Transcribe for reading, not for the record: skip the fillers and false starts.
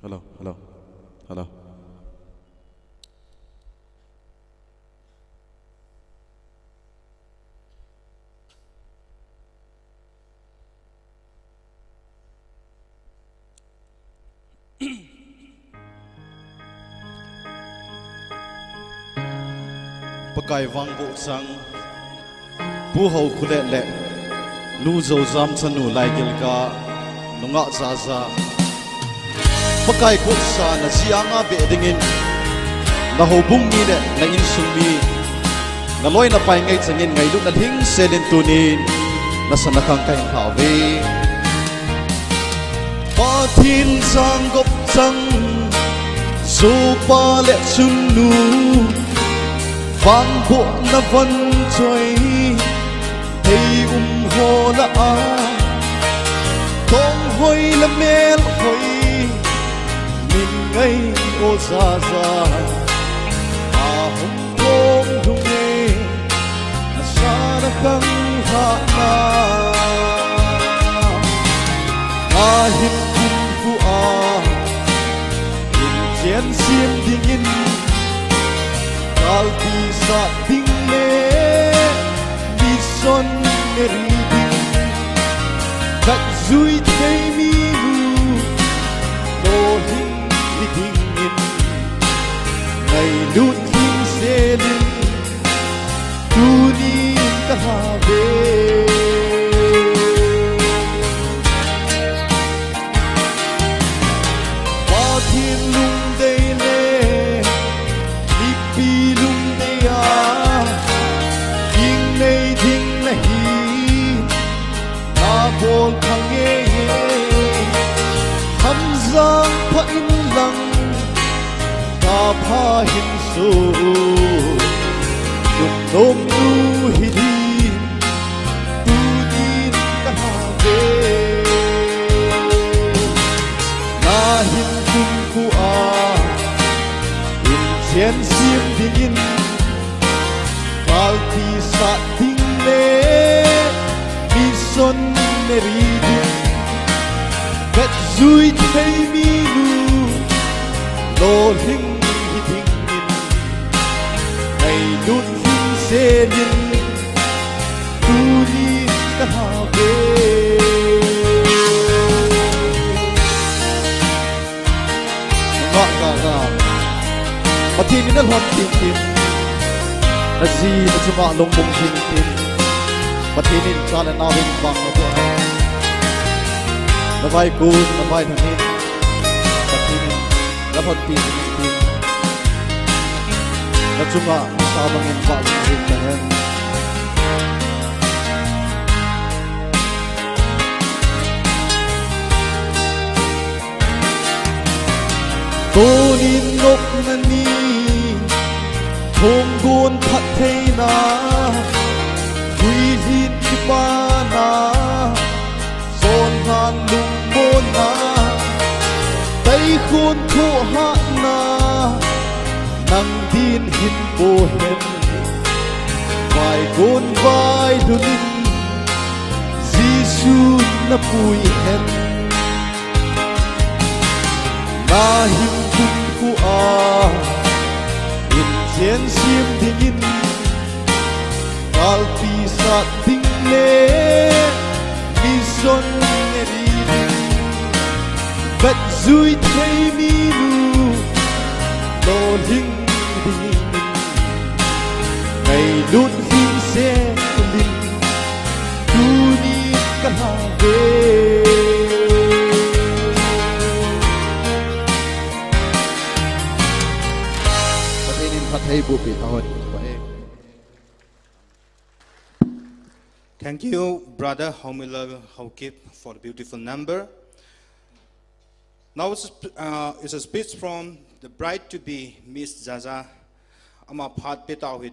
Hello, hello, hello. Pakai vang bộ sang pu hậu khulet le nu zo zam chanu lai gil ka nunga za za pakai ko sa na sianga be dingin na ho bung ni le na in sung mi na loi na pai ngai changin ngai lu na thing selen tunin na sanakang kai ha ve pa thin sang gop chang zo pa le chun nu vang bộ na văn chơi thấy hồ la a tông hoi la mel hoi min ngay ô za za a hum tông hum nghe na sa na kang ha na a him kum fu a in chen sim ding in Alti sa ding le mi son ri ding kat zui thei mi lu lo hing di ding in ngai lut hing se lin tu ni ka ha ve pa thiên lung dei le pi lung de a ding nei ding na hi na bol thang ye tham giang pha in lang ka pha hin su dum nom nu hi di tu din ka ha ve na hin kum ku a chen sim ding in kalti sa ding le mi son ne ri ding kat zui thei mi lu lo hing hi ding in nei lut hing se lin tu ni ka ha ve mà thiên nhiên nó hoạt tìm tìm là gì mà chúng ta lông bông tìm tìm mà thiên nhiên cho nên nào bên bằng nó thôi nó vai cùn nó vai thằng nhiên mà thiên nhiên nó hoạt tìm tìm là chúng ta sao bằng nhân vật tìm chẳng hạn cô nhìn ngốc nani thong gon that thei na hui hin ki pa na son han lung bon na tay khôn kho ha na nang din hin bo hen vai gon vai dunin Giêsu na pui hen na hin kum ku a chen sim ding in kalti sa ding le mi son ne ri ding kat zui thei mi lu lo ling ding in ngai lut hing se lin tu ni ka ha ve Thank you, Brother Homila Haukip, for the beautiful number. Now it's a speech from the bride-to-be, Miss Zaza. I'm a part bit of it.